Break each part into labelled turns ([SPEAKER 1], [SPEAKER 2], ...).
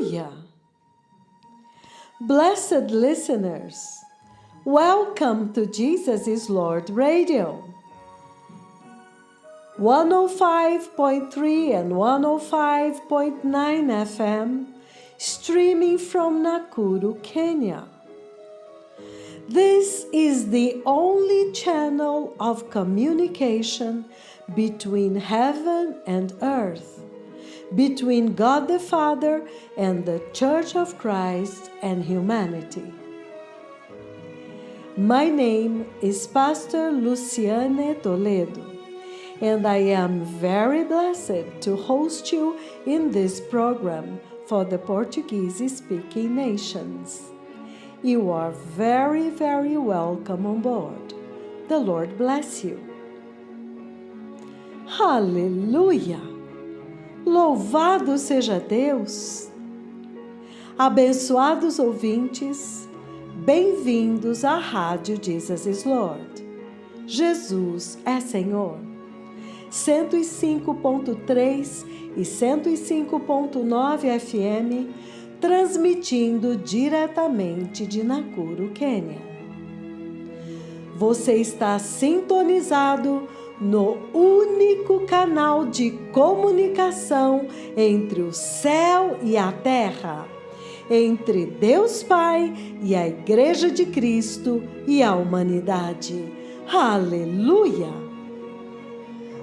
[SPEAKER 1] Hallelujah! Blessed listeners, welcome to Jesus is Lord Radio. 105.3 and 105.9 FM, streaming from Nakuru, Kenya. This is the only channel of communication between heaven and earth, between God the Father and the Church of Christ and humanity. My name is Pastor Luciane Toledo, and I am very blessed to host you in this program for the Portuguese-speaking nations. You are very, very welcome on board. The Lord bless you. Aleluia! Louvado seja Deus! Abençoados ouvintes, bem-vindos à Rádio Jesus is Lord. Jesus é Senhor. 105.3 e 105.9 FM, transmitindo diretamente de Nakuru, Quênia. Você está sintonizado no único canal de comunicação entre o céu e a terra, entre Deus Pai e a Igreja de Cristo e a humanidade. Aleluia!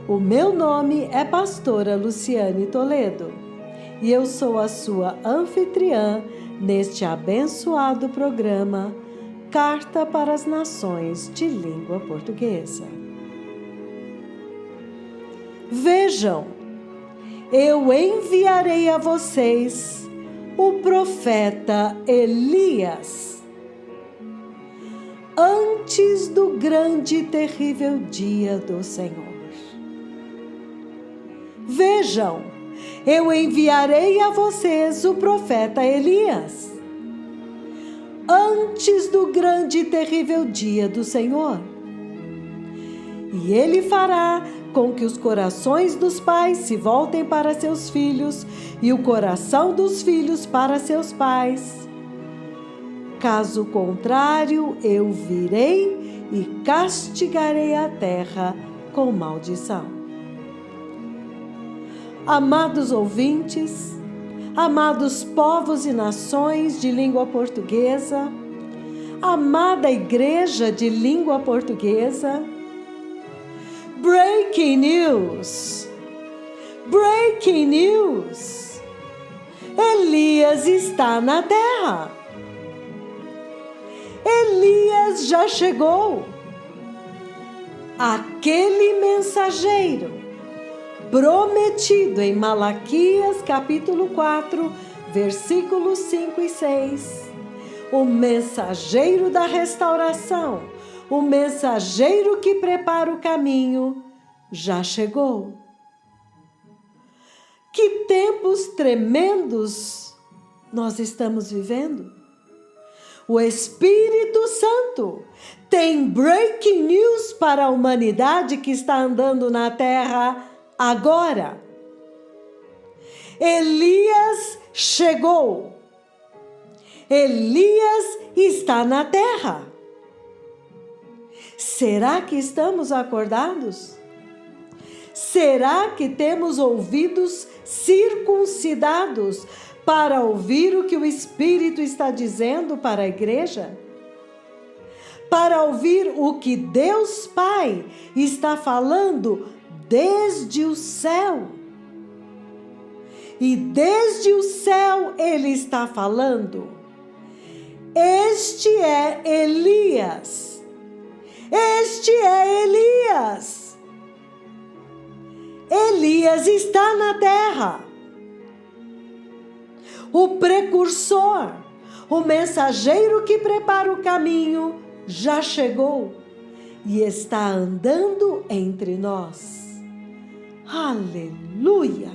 [SPEAKER 1] O meu nome é Pastora Luciane Toledo e eu sou a sua anfitriã neste abençoado programa Carta para as Nações de Língua Portuguesa. Vejam, eu enviarei a vocês o profeta Elias antes do grande e terrível dia do Senhor. Vejam, eu enviarei a vocês o profeta Elias antes do grande e terrível dia do Senhor. E ele fará com que os corações dos pais se voltem para seus filhos e o coração dos filhos para seus pais. Caso contrário, eu virei e castigarei a terra com maldição. Amados ouvintes, amados povos e nações de língua portuguesa, amada Igreja de língua portuguesa, Breaking news! Breaking news! Elias está na terra. Elias já chegou. Aquele mensageiro prometido em Malaquias capítulo 4, versículos 5 e 6. O mensageiro da restauração, o mensageiro que prepara o caminho, já chegou. Que tempos tremendos nós estamos vivendo. O Espírito Santo tem breaking news para a humanidade que está andando na terra agora. Elias chegou. Elias está na terra. Será que estamos acordados? Será que temos ouvidos circuncidados para ouvir o que o Espírito está dizendo para a igreja? Para ouvir o que Deus Pai está falando desde o céu? E desde o céu Ele está falando: este é Elias. Este é Elias. Elias está na terra. O precursor, o mensageiro que prepara o caminho, já chegou e está andando entre nós. Aleluia!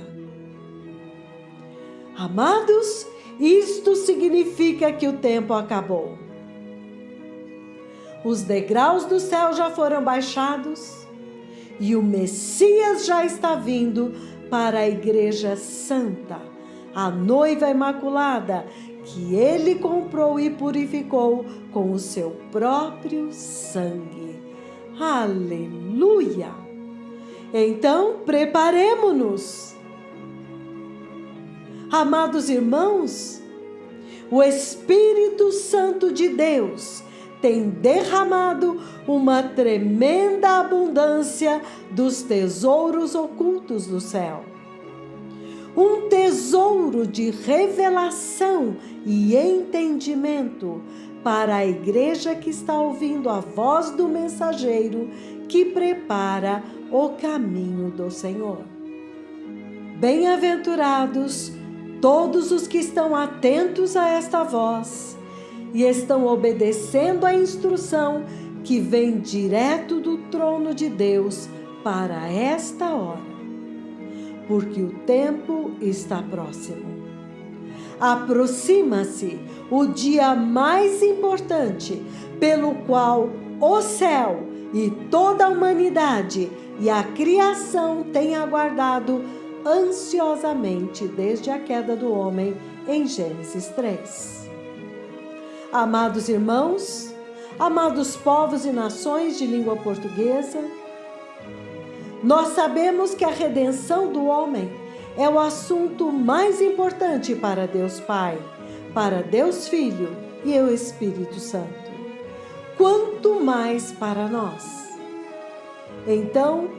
[SPEAKER 1] Amados, isto significa que o tempo acabou. Os degraus do céu já foram baixados e o Messias já está vindo para a Igreja Santa, a noiva imaculada, que ele comprou e purificou com o seu próprio sangue. Aleluia! Então, preparemo-nos. Amados irmãos, o Espírito Santo de Deus tem derramado uma tremenda abundância dos tesouros ocultos do céu. Um tesouro de revelação e entendimento para a igreja que está ouvindo a voz do mensageiro que prepara o caminho do Senhor. Bem-aventurados todos os que estão atentos a esta voz e estão obedecendo à instrução que vem direto do trono de Deus para esta hora, porque o tempo está próximo. Aproxima-se o dia mais importante pelo qual o céu e toda a humanidade e a criação têm aguardado ansiosamente desde a queda do homem em Gênesis 3. Amados irmãos, amados povos e nações de língua portuguesa, nós sabemos que a redenção do homem é o assunto mais importante para Deus Pai, para Deus Filho e o Espírito Santo, quanto mais para nós. Então,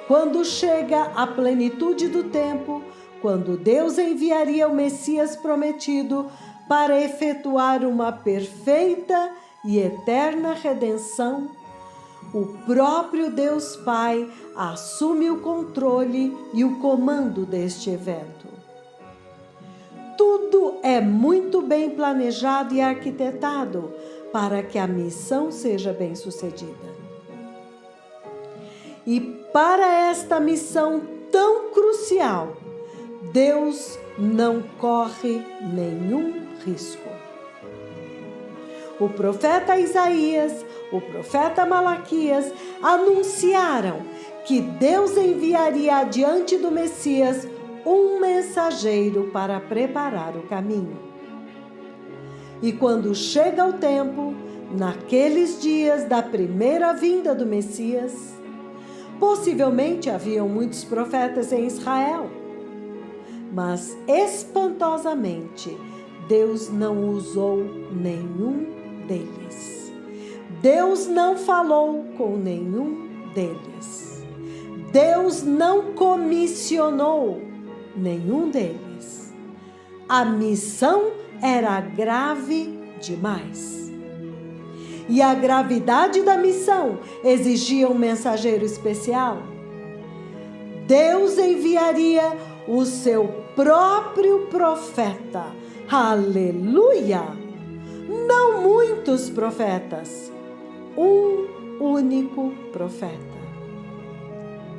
[SPEAKER 1] quando chega a plenitude do tempo, quando Deus enviaria o Messias prometido para efetuar uma perfeita e eterna redenção, o próprio Deus Pai assume o controle e o comando deste evento. Tudo é muito bem planejado e arquitetado para que a missão seja bem-sucedida. E para esta missão tão crucial, Deus não corre nenhum risco. O profeta Isaías, o profeta Malaquias anunciaram que Deus enviaria adiante do Messias um mensageiro para preparar o caminho. E quando chega o tempo, naqueles dias da primeira vinda do Messias, possivelmente haviam muitos profetas em Israel, mas espantosamente Deus não usou nenhum deles. Deus não falou com nenhum deles. Deus não comissionou nenhum deles. A missão era grave demais. E a gravidade da missão exigia um mensageiro especial. Deus enviaria o seu próprio profeta. Aleluia! Não muitos profetas, um único profeta.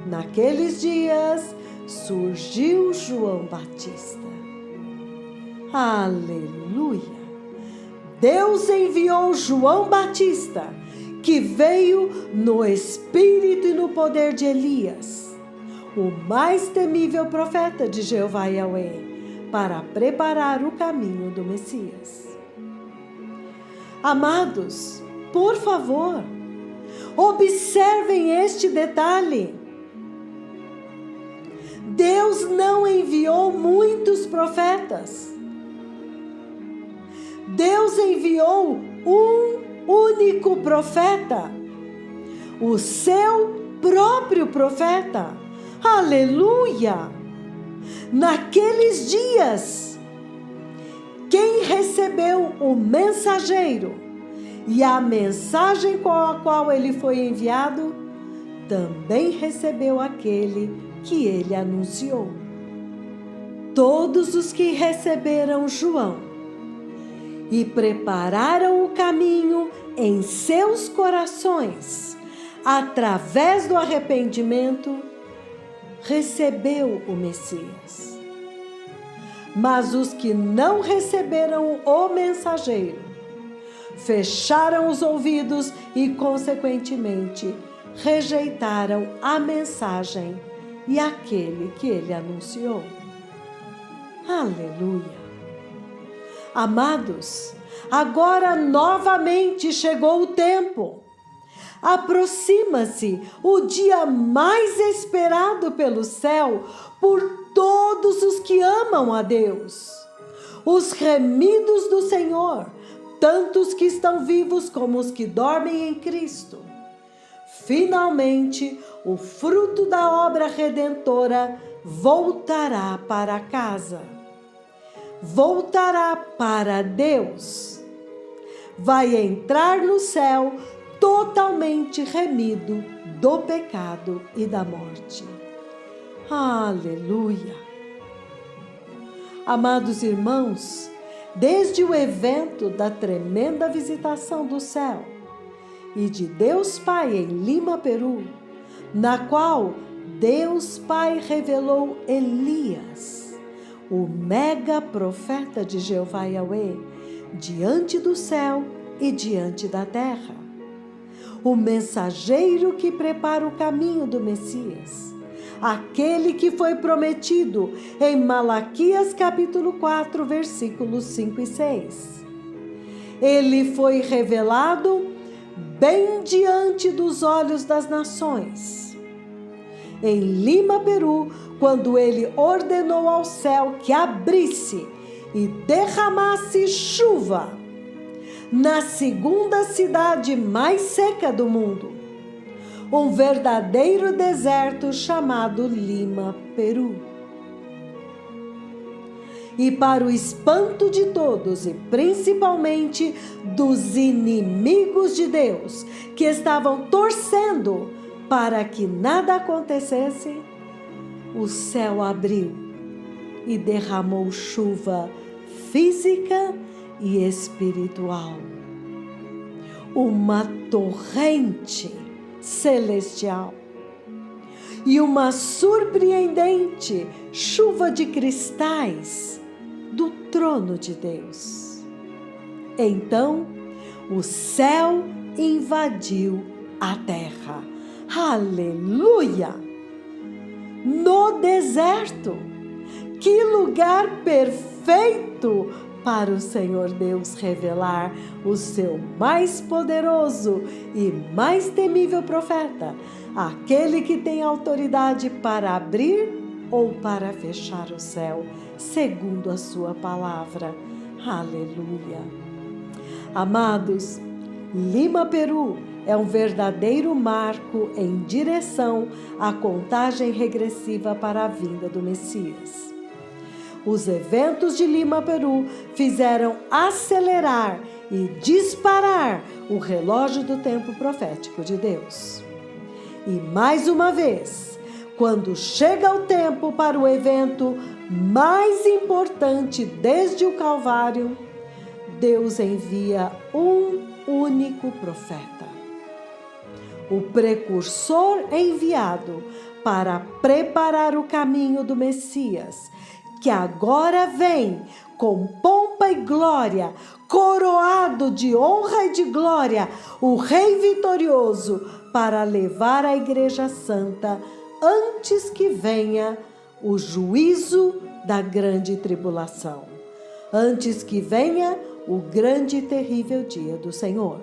[SPEAKER 1] Naqueles dias surgiu João Batista. Aleluia! Deus enviou João Batista, que veio no espírito e no poder de Elias, o mais temível profeta de Jeová Yahweh, para preparar o caminho do Messias. Amados, por favor, observem este detalhe. Deus não enviou muitos profetas. Deus enviou um único profeta, o seu próprio profeta. Aleluia! Naqueles dias, quem recebeu o mensageiro e a mensagem com a qual ele foi enviado, também recebeu aquele que ele anunciou. Todos os que receberam João e prepararam o caminho em seus corações, através do arrependimento, recebeu o Messias. Mas os que não receberam o mensageiro, fecharam os ouvidos e, consequentemente, rejeitaram a mensagem e aquele que ele anunciou. Aleluia! Amados, agora novamente chegou o tempo. Aproxima-se o dia mais esperado pelo céu por todos os que amam a Deus. Os remidos do Senhor, tanto os que estão vivos como os que dormem em Cristo. Finalmente, o fruto da obra redentora voltará para casa. Voltará para Deus. Vai entrar no céu totalmente remido do pecado e da morte. Aleluia! Amados irmãos, desde o evento da tremenda visitação do céu e de Deus Pai em Lima, Peru, na qual Deus Pai revelou Elias, o mega profeta de Jeová Yahweh, diante do céu e diante da terra, o mensageiro que prepara o caminho do Messias, aquele que foi prometido em Malaquias capítulo 4, versículos 5 e 6. Ele foi revelado bem diante dos olhos das nações. Em Lima, Peru, quando ele ordenou ao céu que abrisse e derramasse chuva na segunda cidade mais seca do mundo, um verdadeiro deserto chamado Lima, Peru. E para o espanto de todos, e principalmente dos inimigos de Deus, que estavam torcendo para que nada acontecesse, o céu abriu e derramou chuva física e espiritual. Uma torrente celestial e uma surpreendente chuva de cristais do trono de Deus. Então, o céu invadiu a terra. Aleluia! No deserto, que lugar perfeito para o Senhor Deus revelar o seu mais poderoso e mais temível profeta, aquele que tem autoridade para abrir ou para fechar o céu, segundo a sua palavra. Aleluia! Amados, Lima, Peru é um verdadeiro marco em direção à contagem regressiva para a vinda do Messias. Os eventos de Lima, Peru, fizeram acelerar e disparar o relógio do tempo profético de Deus. E mais uma vez, quando chega o tempo para o evento mais importante desde o Calvário, Deus envia um único profeta, o precursor enviado para preparar o caminho do Messias, que agora vem com pompa e glória, coroado de honra e de glória, o Rei vitorioso, para levar a Igreja Santa antes que venha o juízo da grande tribulação, antes que venha o grande e terrível dia do Senhor.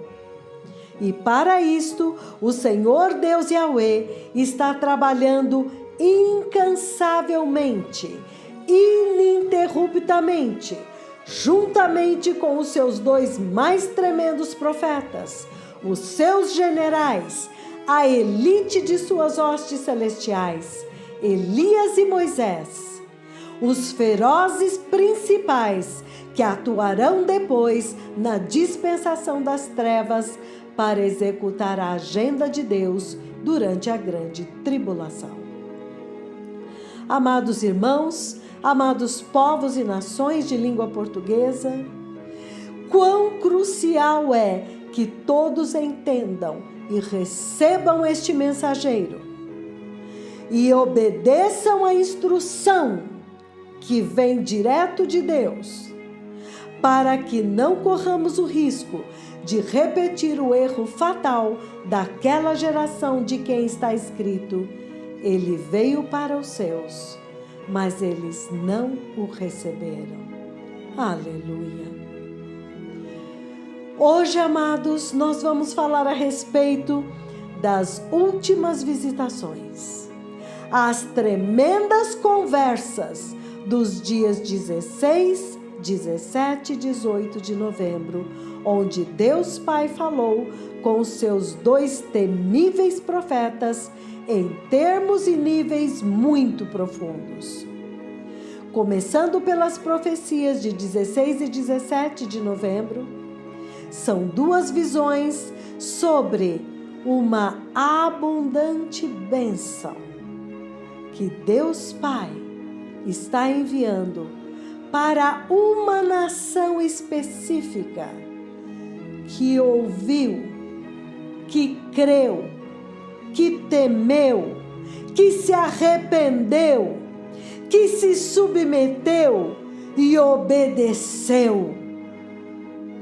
[SPEAKER 1] E para isto, o Senhor Deus Yahweh está trabalhando incansavelmente, ininterruptamente, juntamente com os seus dois mais tremendos profetas, os seus generais, a elite de suas hostes celestiais, Elias e Moisés, os ferozes principais que atuarão depois na dispensação das trevas para executar a agenda de Deus durante a grande tribulação. Amados irmãos, amados povos e nações de língua portuguesa, quão crucial é que todos entendam e recebam este mensageiro e obedeçam a instrução que vem direto de Deus, para que não corramos o risco de repetir o erro fatal daquela geração de quem está escrito: ele veio para os seus, mas eles não o receberam. Aleluia! Hoje, amados, nós vamos falar a respeito das últimas visitações, as tremendas conversas dos dias 16, 17 e 18 de novembro, onde Deus Pai falou com seus 2 temíveis profetas em termos e níveis muito profundos. Começando pelas profecias de 16 e 17 de novembro, são 2 visões sobre uma abundante bênção que Deus Pai está enviando para uma nação específica que ouviu, que creu, que temeu, que se arrependeu, que se submeteu e obedeceu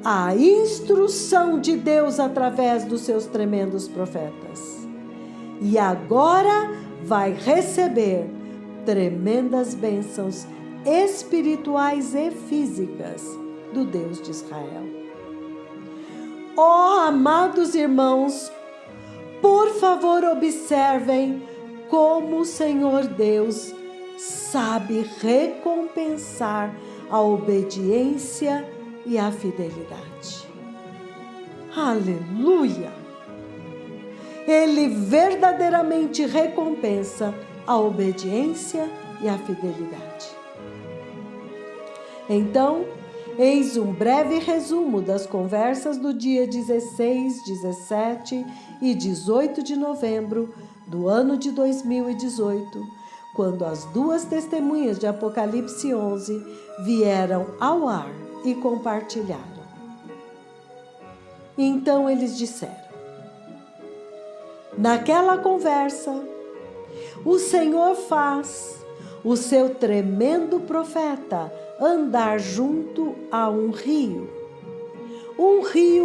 [SPEAKER 1] à instrução de Deus através dos seus tremendos profetas. E agora vai receber tremendas bênçãos espirituais e físicas do Deus de Israel. Oh, amados irmãos, por favor, observem como o Senhor Deus sabe recompensar a obediência e a fidelidade. Aleluia! Ele verdadeiramente recompensa a obediência e a fidelidade. Então, eis um breve resumo das conversas do dia 16, 17 e 18 de novembro do ano de 2018, quando as 2 testemunhas de Apocalipse 11 vieram ao ar e compartilharam. Então eles disseram: naquela conversa, o Senhor faz o seu tremendo profeta andar junto a um rio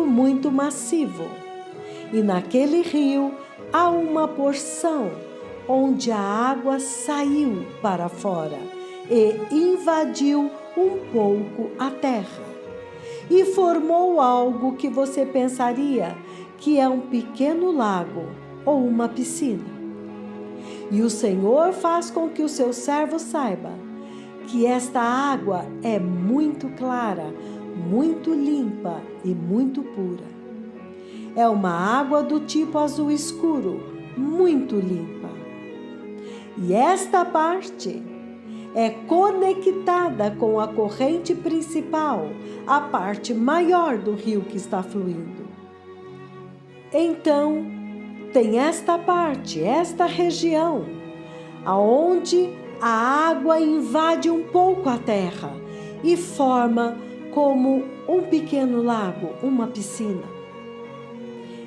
[SPEAKER 1] muito massivo, e naquele rio há uma porção onde a água saiu para fora e invadiu um pouco a terra e formou algo que você pensaria que é um pequeno lago ou uma piscina. E o Senhor faz com que o seu servo saiba que esta água é muito clara, muito limpa e muito pura. É uma água do tipo azul escuro, muito limpa. E esta parte é conectada com a corrente principal, a parte maior do rio que está fluindo. Então, tem esta parte, esta região, aonde a água invade um pouco a terra e forma como um pequeno lago, uma piscina.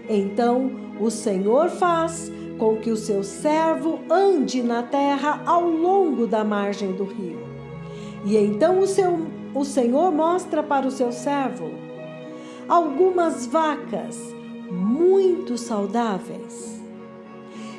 [SPEAKER 1] Então, o Senhor faz com que o seu servo ande na terra ao longo da margem do rio. E então o Senhor mostra para o seu servo algumas vacas muito saudáveis.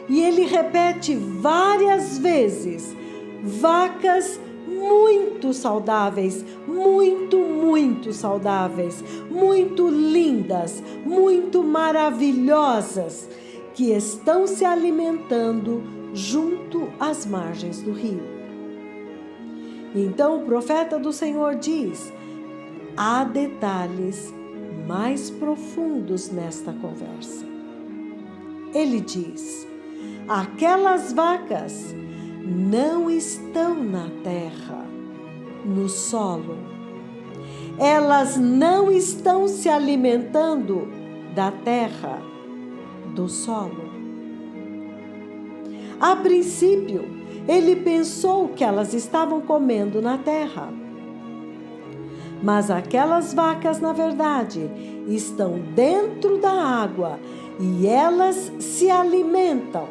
[SPEAKER 1] E ele repete várias vezes: vacas muito saudáveis, muito saudáveis, muito lindas, muito maravilhosas, que estão se alimentando junto às margens do rio. Então o profeta do Senhor diz: há detalhes mais profundos nesta conversa. Ele diz: aquelas vacas não estão na terra, no solo. Elas não estão se alimentando da terra, do solo. A princípio, ele pensou que elas estavam comendo na terra. Mas aquelas vacas, na verdade, estão dentro da água e elas se alimentam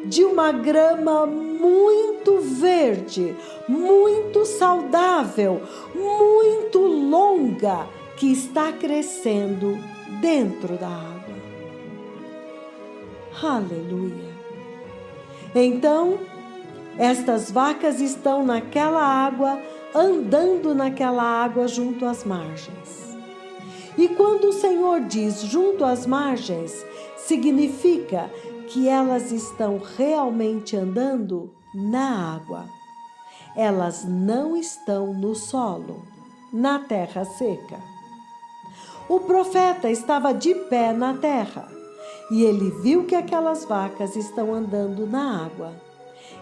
[SPEAKER 1] de uma grama muito verde, muito saudável, muito longa, que está crescendo dentro da água. Aleluia! Então, Estas vacas estão naquela água, andando naquela água junto às margens. E quando o Senhor diz junto às margens, significa que elas estão realmente andando na água. Elas não estão no solo, na terra seca. O profeta estava de pé na terra e ele viu que aquelas vacas estão andando na água.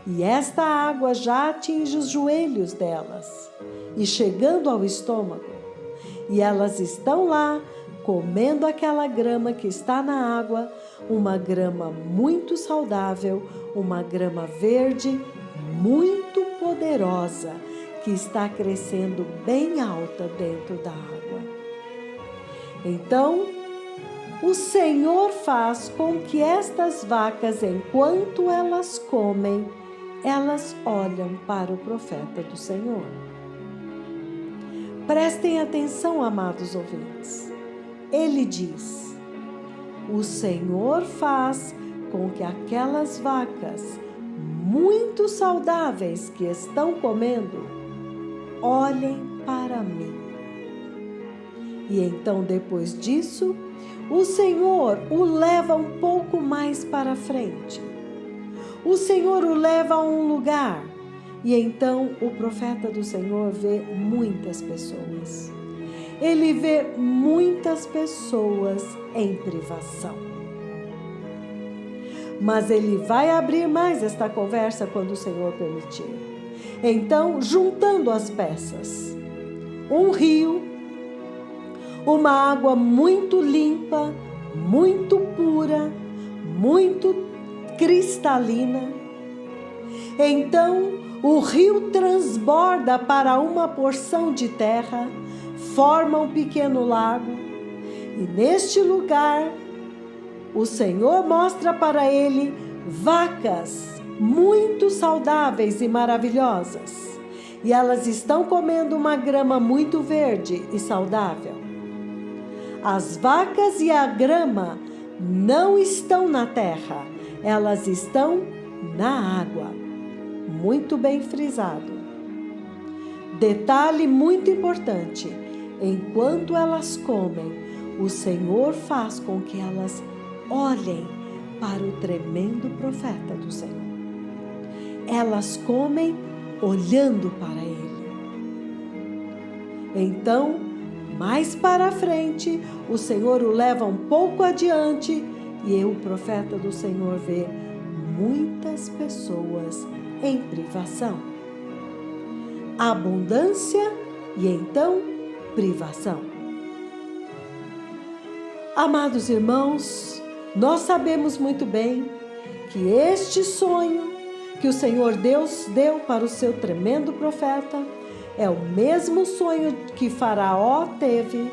[SPEAKER 1] E esta água já atinge os joelhos delas e chegando ao estômago. E elas estão lá comendo aquela grama que está na água, uma grama muito saudável, uma grama verde muito poderosa, que está crescendo bem alta dentro da água. Então, o Senhor faz com que estas vacas, enquanto elas comem, elas olham para o profeta do Senhor. Prestem atenção, amados ouvintes. Ele diz: o Senhor faz com que aquelas vacas muito saudáveis que estão comendo olhem para mim. E então, depois disso, o Senhor o leva um pouco mais para frente. O Senhor o leva a um lugar. E então o profeta do Senhor vê muitas pessoas. Ele vê muitas pessoas em privação. Mas ele vai abrir mais esta conversa quando o Senhor permitir. Então, juntando as peças, um rio, uma água muito limpa, muito pura, muito cristalina. Então, o rio transborda para uma porção de terra, forma um pequeno lago, e neste lugar, o Senhor mostra para ele vacas muito saudáveis e maravilhosas, e elas estão comendo uma grama muito verde e saudável. As vacas e a grama não estão na terra, elas estão na água. Muito bem frisado. Detalhe muito importante: enquanto elas comem, o Senhor faz com que elas olhem para o tremendo profeta do Senhor. Elas comem olhando para ele. Então, mais para frente, o Senhor o leva um pouco adiante e o profeta do Senhor vê muitas pessoas em privação. Abundância e então privação. Amados irmãos, nós sabemos muito bem que este sonho que o Senhor Deus deu para o seu tremendo profeta é o mesmo sonho que Faraó teve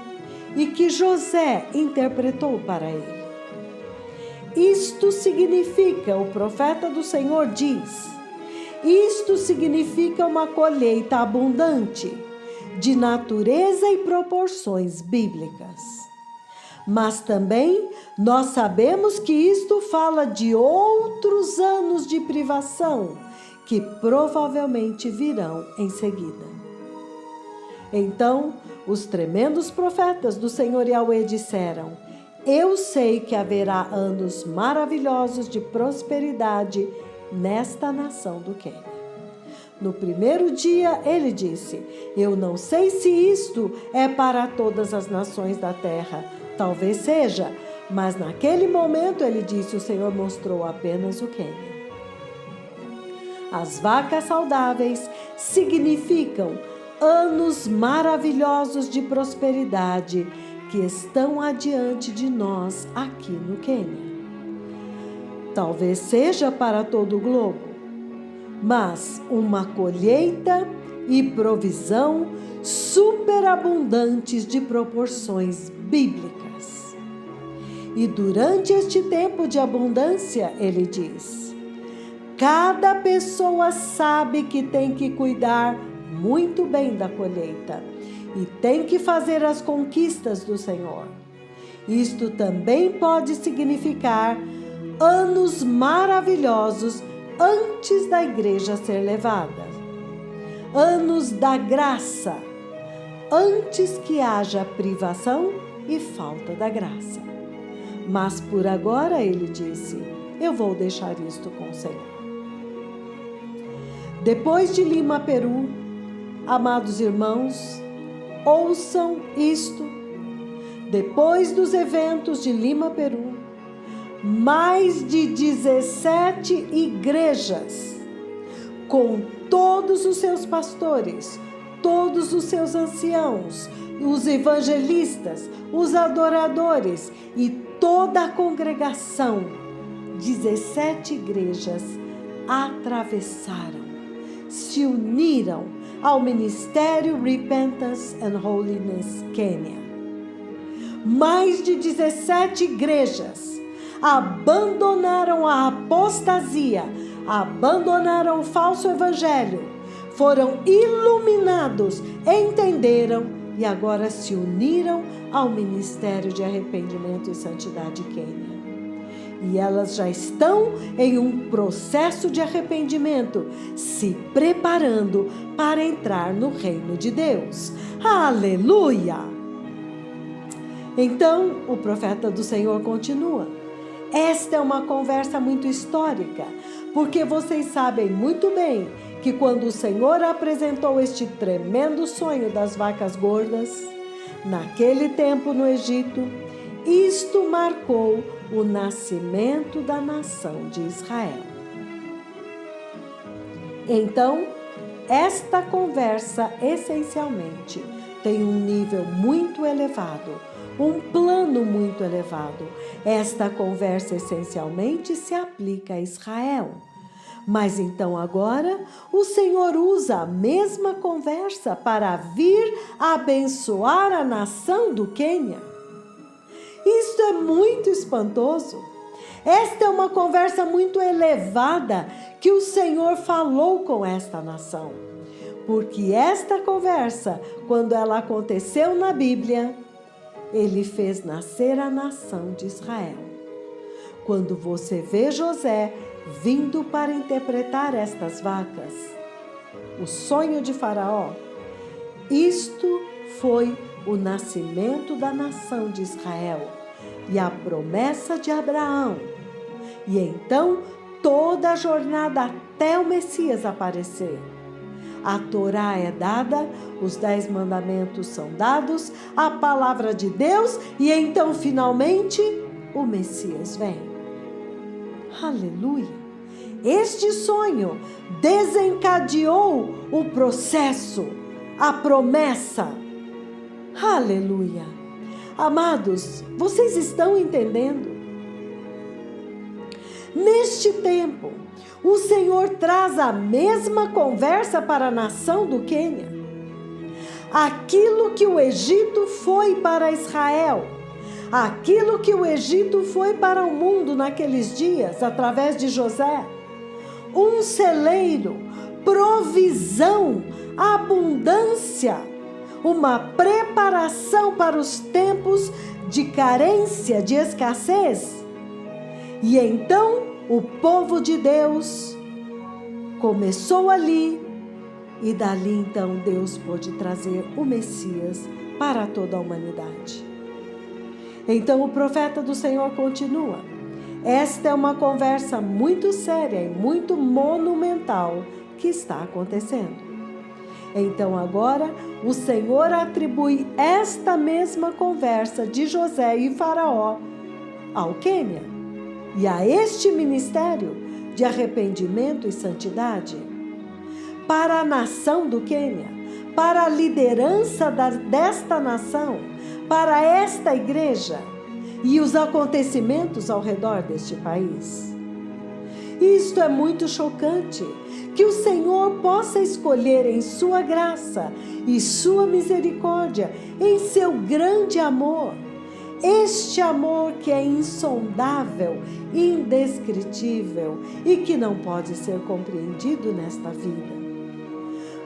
[SPEAKER 1] e que José interpretou para ele. Isto significa, o profeta do Senhor diz, isto significa uma colheita abundante, de natureza e proporções bíblicas. Mas também nós sabemos que isto fala de outros anos de privação que provavelmente virão em seguida. Então, os tremendos profetas do Senhor Yahweh disseram: eu sei que haverá anos maravilhosos de prosperidade nesta nação do Quênia. No primeiro dia, ele disse: eu não sei se isto é para todas as nações da terra. Talvez seja, mas naquele momento, ele disse, o Senhor mostrou apenas o Quênia. As vacas saudáveis significam anos maravilhosos de prosperidade que estão adiante de nós aqui no Quênia. Talvez seja para todo o globo, mas uma colheita e provisão superabundantes de proporções bíblicas. E durante este tempo de abundância, ele diz, cada pessoa sabe que tem que cuidar muito bem da colheita e tem que fazer as conquistas do Senhor. Isto também pode significar anos maravilhosos antes da igreja ser levada. Anos da graça, antes que haja privação e falta da graça. Mas por agora, ele disse, eu vou deixar isto com o Senhor. Depois de Lima, Peru, amados irmãos, ouçam isto. Depois dos eventos de Lima, Peru, mais de 17 igrejas, com todos os seus pastores, todos os seus anciãos, os evangelistas, os adoradores e toda a congregação, 17 igrejas atravessaram, se uniram ao Ministério Repentance and Holiness Kenya. Mais de 17 igrejas abandonaram a apostasia, abandonaram o falso evangelho, foram iluminados, entenderam e agora se uniram ao Ministério de Arrependimento e Santidade Kenya. E elas já estão em um processo de arrependimento, se preparando para entrar no reino de Deus. Aleluia! Então, o profeta do Senhor continua. Esta é uma conversa muito histórica, porque vocês sabem muito bem que quando o Senhor apresentou este tremendo sonho das vacas gordas, naquele tempo no Egito, isto marcou o nascimento da nação de Israel. Então, esta conversa essencialmente tem um nível muito elevado, um plano muito elevado. Esta conversa essencialmente se aplica a Israel. Mas então agora o Senhor usa a mesma conversa para vir abençoar a nação do Quênia. Isto é muito espantoso. Esta é uma conversa muito elevada que o Senhor falou com esta nação. Porque esta conversa, quando ela aconteceu na Bíblia, Ele fez nascer a nação de Israel. Quando você vê José vindo para interpretar estas vacas, o sonho de Faraó, isto foi o nascimento da nação de Israel e a promessa de Abraão. E então toda a jornada até o Messias aparecer. A Torá é dada, os 10 mandamentos são dados, a palavra de Deus e então finalmente o Messias vem. Aleluia! Este sonho desencadeou o processo, a promessa. Aleluia! Amados, vocês estão entendendo? Neste tempo, o Senhor traz a mesma conversa para a nação do Quênia. Aquilo que o Egito foi para Israel, aquilo que o Egito foi para o mundo naqueles dias, através de José, um celeiro, provisão, abundância, uma preparação para os tempos de carência, de escassez. E então o povo de Deus começou ali e dali então Deus pôde trazer o Messias para toda a humanidade. Então o profeta do Senhor continua. Esta é uma conversa muito séria e muito monumental que está acontecendo. Então agora o Senhor atribui esta mesma conversa de José e Faraó ao Quênia e a este ministério de arrependimento e santidade para a nação do Quênia, para a liderança desta nação, para esta igreja e os acontecimentos ao redor deste país. Isto é muito chocante, que o Senhor possa escolher em sua graça e sua misericórdia, em seu grande amor, este amor que é insondável, indescritível e que não pode ser compreendido nesta vida.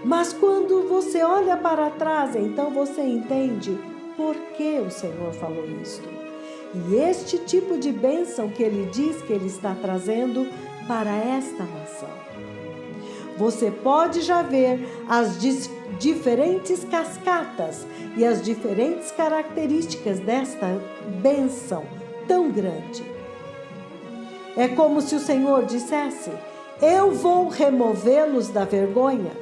[SPEAKER 1] Mas quando você olha para trás, então você entende por que o Senhor falou isto. E este tipo de bênção que Ele diz que Ele está trazendo para esta nação. Você pode já ver as diferentes cascatas e as diferentes características desta bênção tão grande. É como se o Senhor dissesse: eu vou removê-los da vergonha,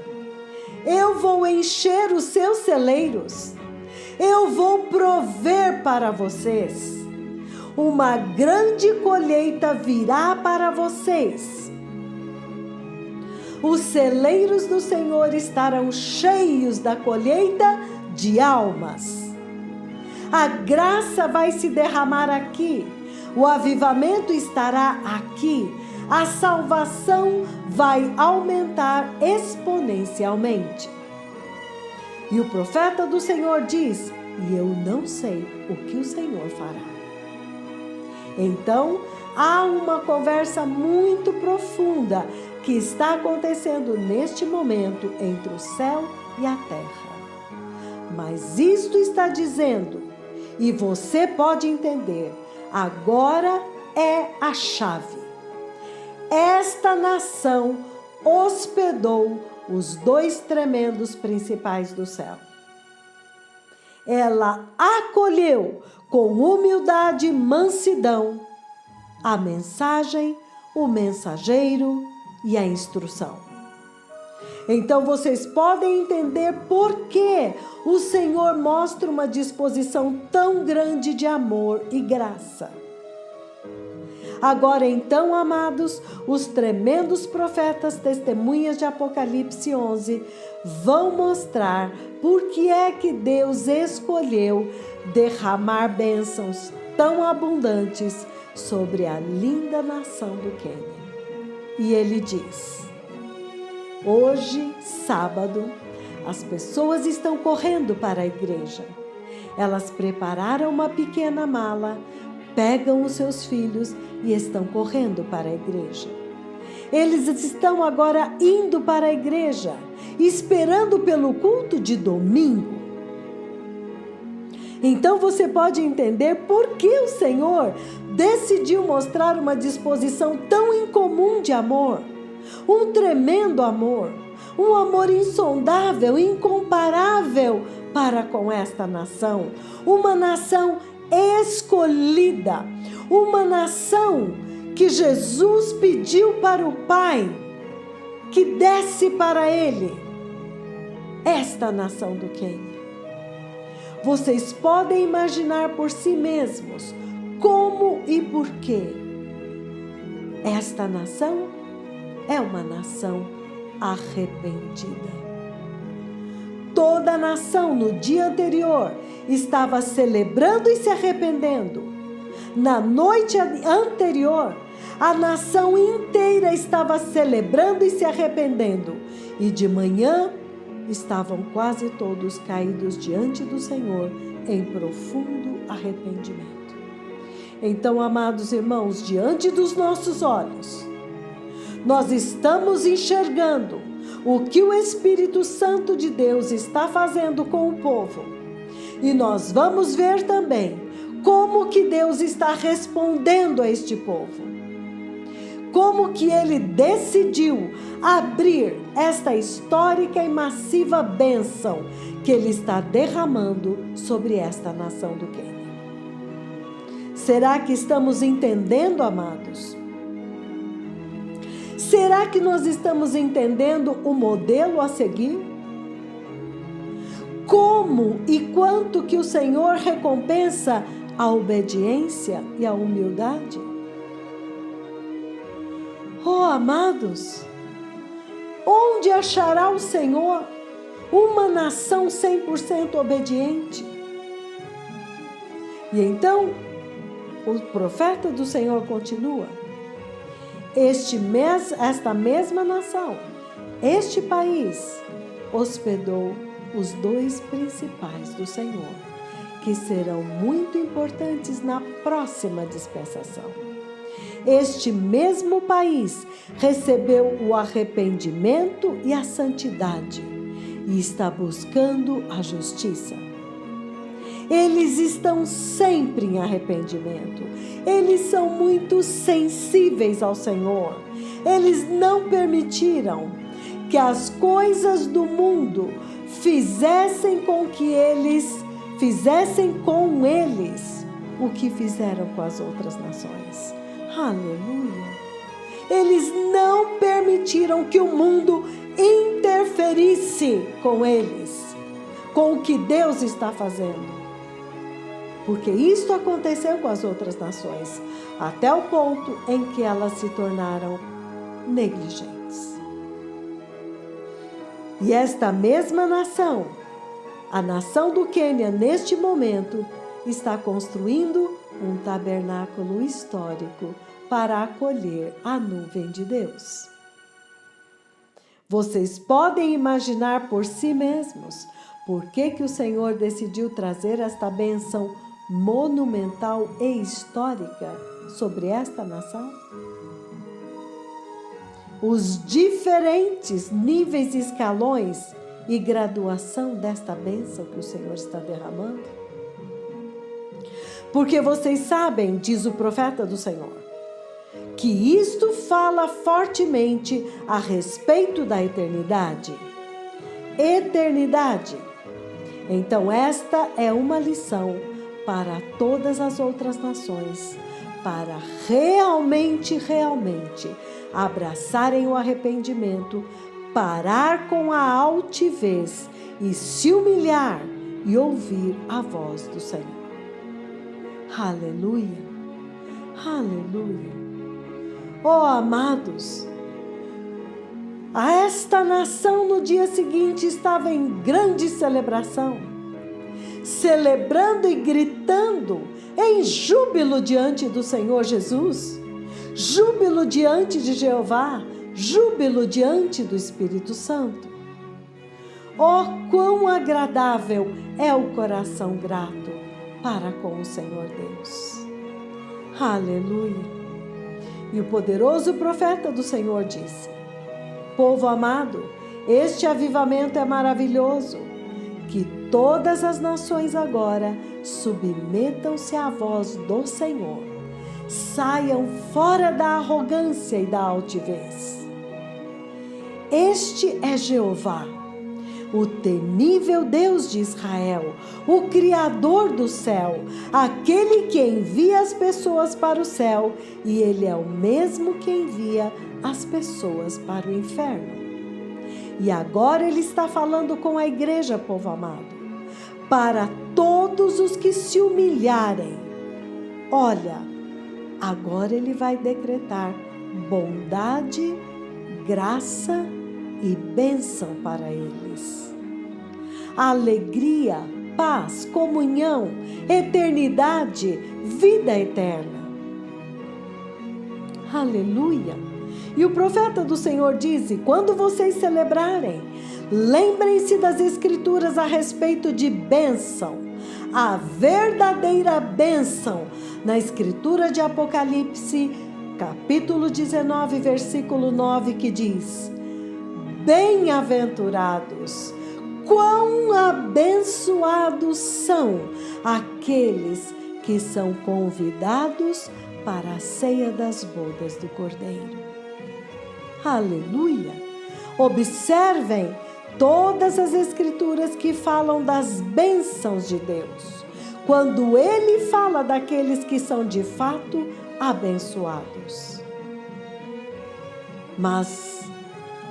[SPEAKER 1] eu vou encher os seus celeiros, eu vou prover para vocês, uma grande colheita virá para vocês. Os celeiros do Senhor estarão cheios da colheita de almas. A graça vai se derramar aqui, o avivamento estará aqui, a salvação vai aumentar exponencialmente. E o profeta do Senhor diz: e eu não sei o que o Senhor fará. Então, há uma conversa muito profunda que está acontecendo neste momento entre o céu e a terra. Mas isto está dizendo, e você pode entender, agora é a chave. Esta nação hospedou os dois tremendos principais do céu. Ela acolheu com humildade e mansidão a mensagem, o mensageiro e a instrução. Então vocês podem entender por que o Senhor mostra uma disposição tão grande de amor e graça. Agora então, amados, os tremendos profetas testemunhas de Apocalipse 11 vão mostrar por que é que Deus escolheu derramar bênçãos tão abundantes sobre a linda nação do Quênia. E ele diz: hoje, sábado, as pessoas estão correndo para a igreja. Elas prepararam uma pequena mala, pegam os seus filhos e estão correndo para a igreja. Eles estão agora indo para a igreja, esperando pelo culto de domingo. Então você pode entender por que o Senhor decidiu mostrar uma disposição tão incomum de amor, um tremendo amor, um amor insondável, incomparável para com esta nação, uma nação escolhida, uma nação que Jesus pediu para o Pai que desse para ele esta nação do Quênia. Vocês podem imaginar por si mesmos como e por quê. Esta nação é uma nação arrependida. Toda a nação no dia anterior estava celebrando e se arrependendo. Na noite anterior, a nação inteira estava celebrando e se arrependendo. E de manhã, estavam quase todos caídos diante do Senhor em profundo arrependimento. Então, amados irmãos, diante dos nossos olhos, nós estamos enxergando o que o Espírito Santo de Deus está fazendo com o povo. E nós vamos ver também como que Deus está respondendo a este povo. Como que ele decidiu abrir esta histórica e massiva bênção que ele está derramando sobre esta nação do Quênia. Será que estamos entendendo, amados? Será que nós estamos entendendo o modelo a seguir? Como e quanto que o Senhor recompensa a obediência e a humildade? Oh, amados, onde achará o Senhor uma nação 100% obediente? E então, o profeta do Senhor continua: esta mesma nação, este país, hospedou os dois principais do Senhor, que serão muito importantes na próxima dispensação. Este mesmo país recebeu o arrependimento e a santidade e está buscando a justiça. Eles estão sempre em arrependimento. Eles são muito sensíveis ao Senhor. Eles não permitiram que as coisas do mundo fizessem com eles o que fizeram com as outras nações. Aleluia! Eles não permitiram que o mundo interferisse com eles, com o que Deus está fazendo. Porque isto aconteceu com as outras nações, até o ponto em que elas se tornaram negligentes. E esta mesma nação, a nação do Quênia, neste momento, está construindo um tabernáculo histórico para acolher a nuvem de Deus. Vocês podem imaginar por si mesmos por que o Senhor decidiu trazer esta bênção monumental e histórica sobre esta nação? Os diferentes níveis, escalões e graduação desta bênção que o Senhor está derramando? Porque vocês sabem, diz o profeta do Senhor, que isto fala fortemente a respeito da eternidade. Eternidade. Então esta é uma lição para todas as outras nações, para realmente abraçarem o arrependimento, parar com a altivez e se humilhar e ouvir a voz do Senhor. Aleluia, aleluia. Oh, amados, esta nação no dia seguinte estava em grande celebração, celebrando e gritando em júbilo diante do Senhor Jesus, júbilo diante de Jeová, júbilo diante do Espírito Santo. Oh, quão agradável é o coração grato para com o Senhor Deus. Aleluia. E o poderoso profeta do Senhor disse: povo amado, este avivamento é maravilhoso, que todas as nações agora submetam-se à voz do Senhor, saiam fora da arrogância e da altivez. Este é Jeová, o temível Deus de Israel, o Criador do céu, aquele que envia as pessoas para o céu, e Ele é o mesmo que envia as pessoas para o inferno. E agora Ele está falando com a igreja, povo amado, para todos os que se humilharem. Olha, agora Ele vai decretar bondade, graça e bênção para eles. Alegria, paz, comunhão, eternidade, vida eterna. Aleluia! E o profeta do Senhor diz: quando vocês celebrarem, lembrem-se das Escrituras a respeito de bênção, a verdadeira bênção, na Escritura de Apocalipse, capítulo 19, versículo 9, que diz: bem-aventurados, quão abençoados são aqueles que são convidados para a ceia das bodas do Cordeiro. Aleluia! Observem todas as Escrituras que falam das bênçãos de Deus, quando Ele fala daqueles que são de fato abençoados. Mas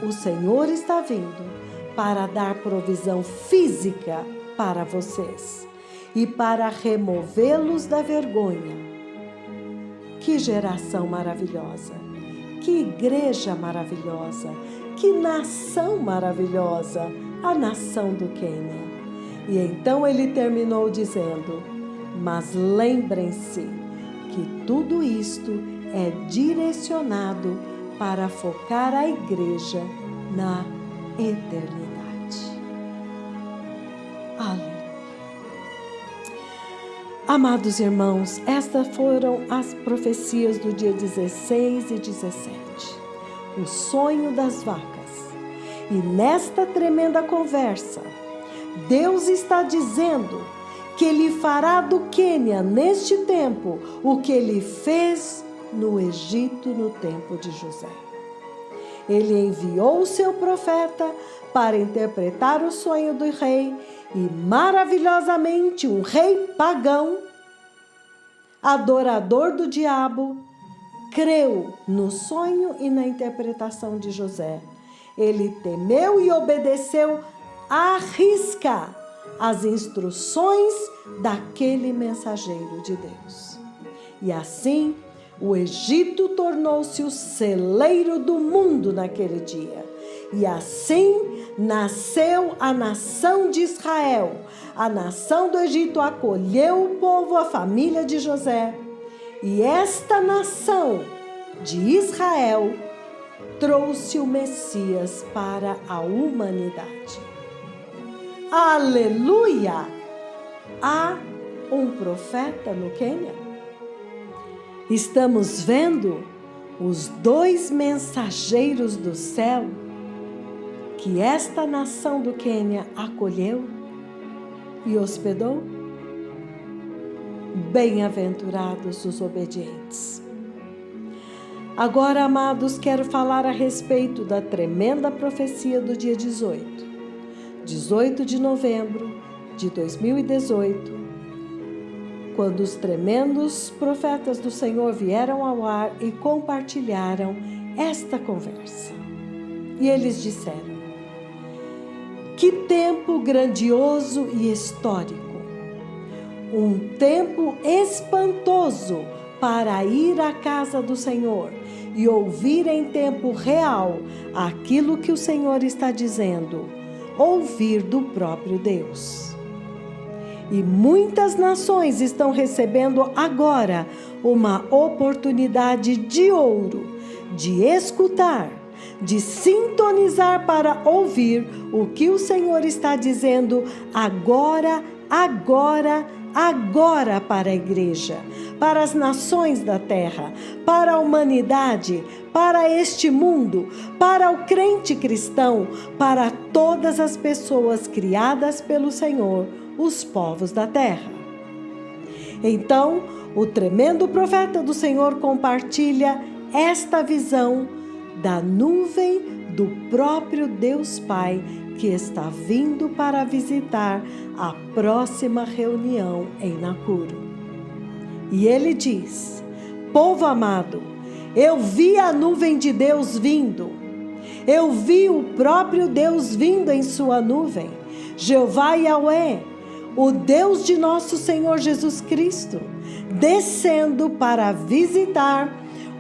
[SPEAKER 1] o Senhor está vindo para dar provisão física para vocês e para removê-los da vergonha. Que geração maravilhosa! Que igreja maravilhosa! Que nação maravilhosa! A nação do Quênia. E então ele terminou dizendo: mas lembrem-se que tudo isto é direcionado para focar a igreja na eternidade. Aleluia. Amados irmãos, estas foram as profecias do dia 16 e 17. O sonho das vacas. E nesta tremenda conversa, Deus está dizendo que Ele fará do Quênia, neste tempo, o que Ele fez no Egito no tempo de José. Ele enviou o seu profeta para interpretar o sonho do rei e, maravilhosamente, um rei pagão, adorador do diabo, creu no sonho e na interpretação de José. Ele temeu e obedeceu à risca as instruções daquele mensageiro de Deus. E assim, o Egito tornou-se o celeiro do mundo naquele dia. E assim nasceu a nação de Israel. A nação do Egito acolheu o povo, a família de José. E esta nação de Israel trouxe o Messias para a humanidade. Aleluia! Há um profeta no Quênia? Estamos vendo os dois mensageiros do céu que esta nação do Quênia acolheu e hospedou. Bem-aventurados os obedientes. Agora, amados, quero falar a respeito da tremenda profecia do dia 18 de novembro de 2018, quando os tremendos profetas do Senhor vieram ao ar e compartilharam esta conversa. E eles disseram: que tempo grandioso e histórico! Um tempo espantoso para ir à casa do Senhor e ouvir em tempo real aquilo que o Senhor está dizendo, ouvir do próprio Deus. E muitas nações estão recebendo agora uma oportunidade de ouro de escutar, de sintonizar para ouvir o que o Senhor está dizendo agora para a igreja, para as nações da terra, para a humanidade, para este mundo, para o crente cristão, para todas as pessoas criadas pelo Senhor, os povos da terra. Então, o tremendo profeta do Senhor compartilha esta visão da nuvem do próprio Deus Pai que está vindo para visitar a próxima reunião em Nakuru. E ele diz: povo amado, eu vi a nuvem de Deus vindo. Eu vi o próprio Deus vindo em sua nuvem, Jeová Yahweh, o Deus de nosso Senhor Jesus Cristo, descendo para visitar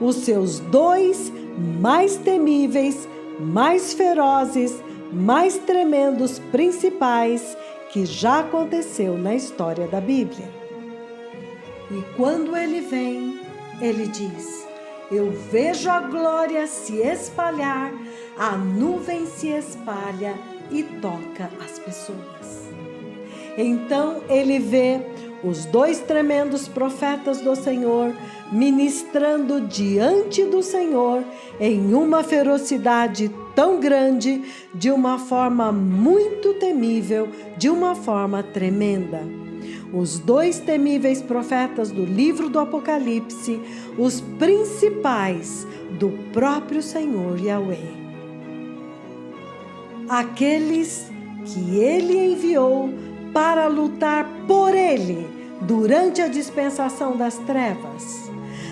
[SPEAKER 1] os seus dois mais temíveis, mais ferozes, mais tremendos principais que já aconteceu na história da Bíblia. E quando ele vem, ele diz: eu vejo a glória se espalhar, a nuvem se espalha e toca as pessoas. Então ele vê os dois tremendos profetas do Senhor ministrando diante do Senhor em uma ferocidade tão grande, de uma forma muito temível, de uma forma tremenda. Os dois temíveis profetas do livro do Apocalipse, os principais do próprio Senhor Yahweh. Aqueles que ele enviou para lutar por ele durante a dispensação das trevas.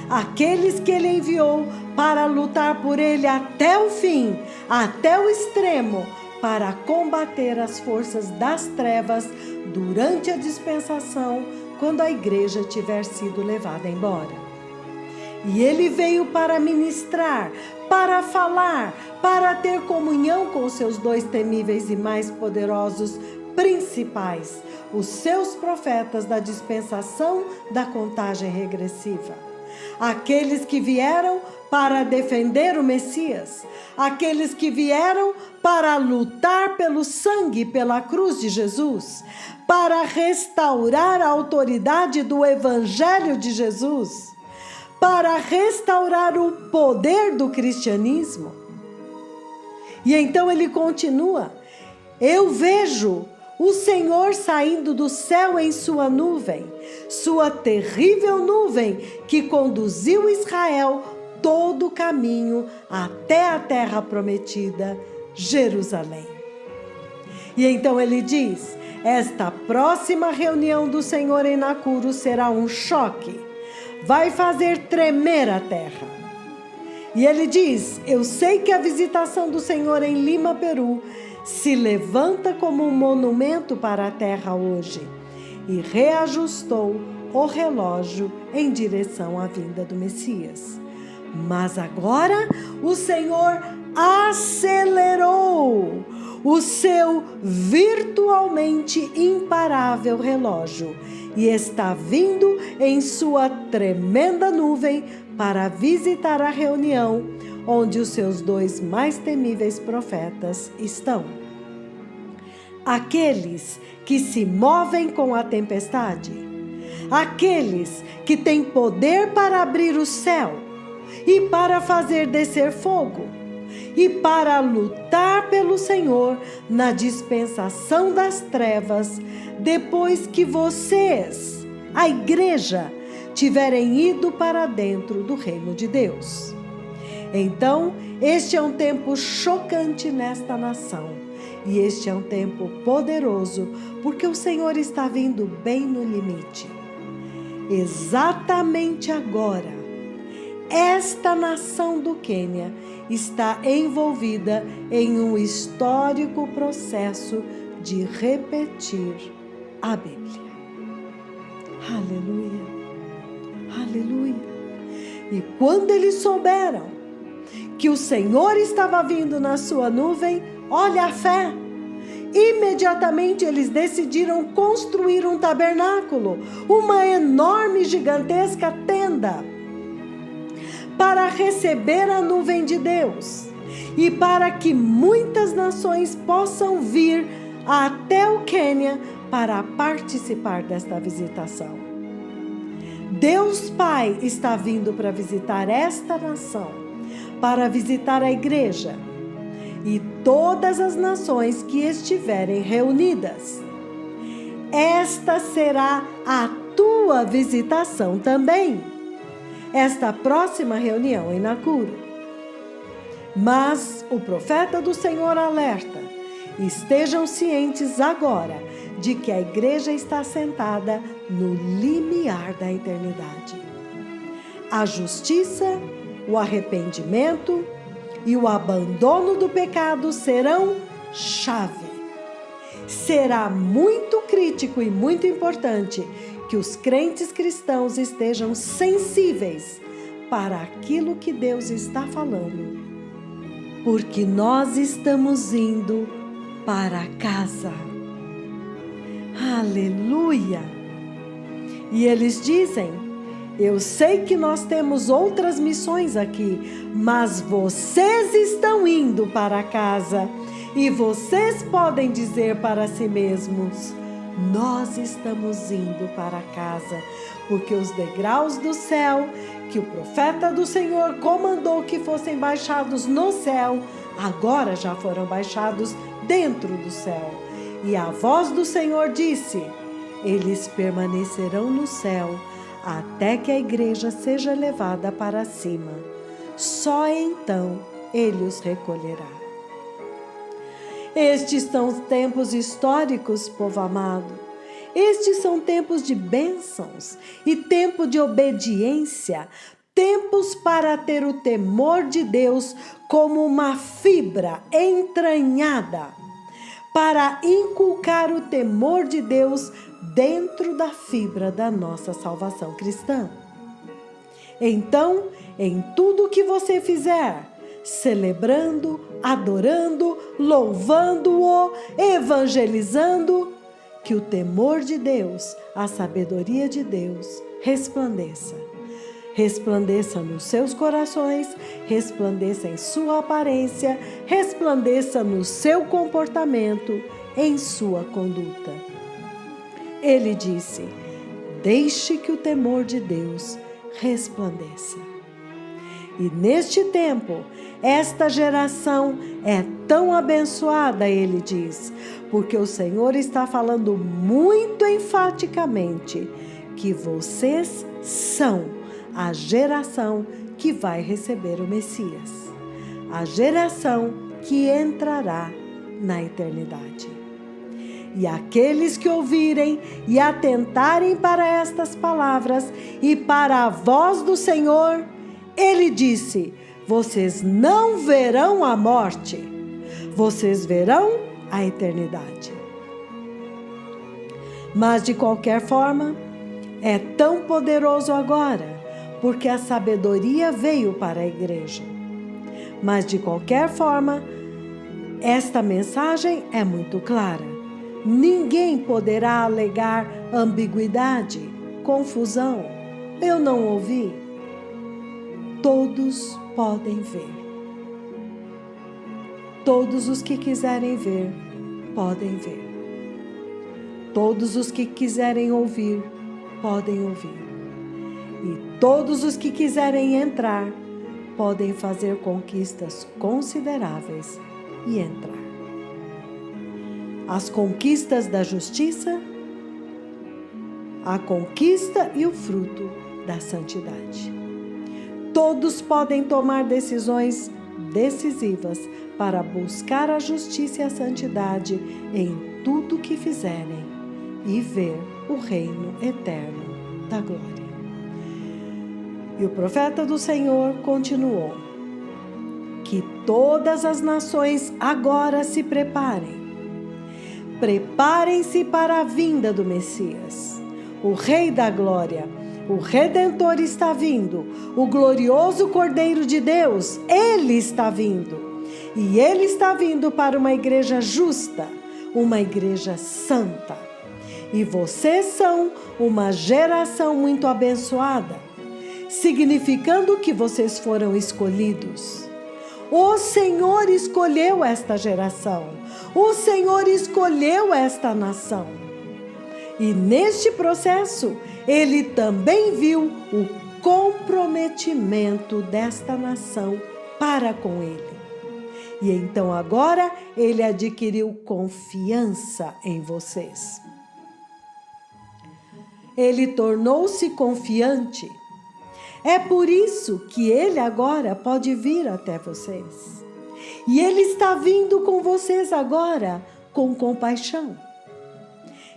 [SPEAKER 1] Aqueles que ele enviou para lutar por ele até o fim, até o extremo, para combater as forças das trevas durante a dispensação, quando a igreja tiver sido levada embora. E ele veio para ministrar, para falar, para ter comunhão com os seus dois temíveis e mais poderosos principais, os seus profetas da dispensação da contagem regressiva. Aqueles que vieram para defender o Messias, aqueles que vieram para lutar pelo sangue, pela cruz de Jesus, para restaurar a autoridade do Evangelho de Jesus, para restaurar o poder do cristianismo. E então ele continua: eu vejo o Senhor saindo do céu em sua nuvem, sua terrível nuvem que conduziu Israel todo o caminho até a terra prometida, Jerusalém. E então ele diz: esta próxima reunião do Senhor em Nakuru será um choque, vai fazer tremer a terra. E ele diz: eu sei que a visitação do Senhor em Lima, Peru, se levanta como um monumento para a terra hoje, e reajustou o relógio em direção à vinda do Messias. Mas agora o Senhor acelerou o seu virtualmente imparável relógio e está vindo em sua tremenda nuvem para visitar a reunião onde os seus 2 mais temíveis profetas estão. Aqueles que se movem com a tempestade, aqueles que têm poder para abrir o céu e para fazer descer fogo, e para lutar pelo Senhor na dispensação das trevas, depois que vocês, a igreja, tiverem ido para dentro do reino de Deus. Então, este é um tempo chocante nesta nação, e este é um tempo poderoso, porque o Senhor está vindo bem no limite. Exatamente agora, esta nação do Quênia está envolvida em um histórico processo de repetir a Bíblia. Aleluia, aleluia. E quando eles souberam que o Senhor estava vindo na sua nuvem, olha a fé, imediatamente eles decidiram construir um tabernáculo, uma enorme, gigantesca tenda, para receber a nuvem de Deus e para que muitas nações possam vir até o Quênia para participar desta visitação. Deus Pai está vindo para visitar esta nação, para visitar a igreja e todas as nações que estiverem reunidas. Esta será a tua visitação também, esta próxima reunião em Nakuru. Mas o profeta do Senhor alerta: estejam cientes agora de que a igreja está sentada no limiar da eternidade. A justiça, o arrependimento e o abandono do pecado serão chave. Será muito crítico e muito importante que os crentes cristãos estejam sensíveis para aquilo que Deus está falando, porque nós estamos indo para casa. Aleluia! E eles dizem: eu sei que nós temos outras missões aqui, mas vocês estão indo para casa e vocês podem dizer para si mesmos: nós estamos indo para casa, porque os degraus do céu, que o profeta do Senhor comandou que fossem baixados no céu, agora já foram baixados dentro do céu. E a voz do Senhor disse: eles permanecerão no céu, até que a igreja seja levada para cima. Só então ele os recolherá. Estes são tempos históricos, povo amado. Estes são tempos de bênçãos e tempo de obediência, tempos para ter o temor de Deus como uma fibra entranhada, para inculcar o temor de Deus dentro da fibra da nossa salvação cristã. Então, em tudo que você fizer, celebrando, adorando, louvando-o, evangelizando, que o temor de Deus, a sabedoria de Deus resplandeça. Resplandeça nos seus corações, resplandeça em sua aparência, resplandeça no seu comportamento, em sua conduta. Ele disse: deixe que o temor de Deus resplandeça. E neste tempo, esta geração é tão abençoada, ele diz, porque o Senhor está falando muito enfaticamente que vocês são a geração que vai receber o Messias, a geração que entrará na eternidade. E aqueles que ouvirem e atentarem para estas palavras e para a voz do Senhor, ele disse: vocês não verão a morte, vocês verão a eternidade. Mas de qualquer forma, é tão poderoso agora, porque a sabedoria veio para a igreja. Mas de qualquer forma, esta mensagem é muito clara. Ninguém poderá alegar ambiguidade, confusão. Eu não ouvi. Todos podem ver. Todos os que quiserem ver, podem ver. Todos os que quiserem ouvir, podem ouvir. E todos os que quiserem entrar, podem fazer conquistas consideráveis e entrar. As conquistas da justiça, a conquista e o fruto da santidade. Todos podem tomar decisões decisivas para buscar a justiça e a santidade em tudo que fizerem e ver o reino eterno da glória. E o profeta do Senhor continuou: que todas as nações agora se preparem. Preparem-se para a vinda do Messias, o Rei da Glória. O Redentor está vindo, o glorioso Cordeiro de Deus, ele está vindo. E ele está vindo para uma igreja justa, uma igreja santa. E vocês são uma geração muito abençoada, significando que vocês foram escolhidos. O Senhor escolheu esta geração. O Senhor escolheu esta nação. E neste processo, ele também viu o comprometimento desta nação para com ele. E então agora ele adquiriu confiança em vocês. Ele tornou-se confiante. É por isso que ele agora pode vir até vocês. E ele está vindo com vocês agora com compaixão.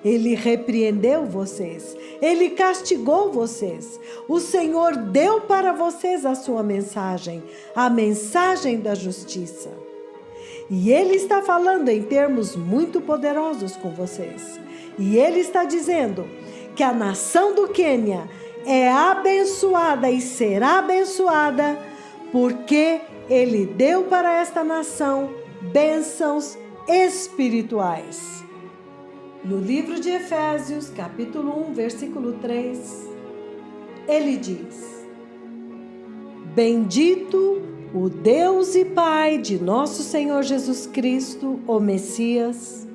[SPEAKER 1] Ele repreendeu vocês, ele castigou vocês. O Senhor deu para vocês a sua mensagem, a mensagem da justiça. E ele está falando em termos muito poderosos com vocês. E ele está dizendo que a nação do Quênia é abençoada e será abençoada porque ele deu para esta nação bênçãos espirituais. No livro de Efésios, capítulo 1, versículo 3, ele diz: bendito o Deus e Pai de nosso Senhor Jesus Cristo, o Messias,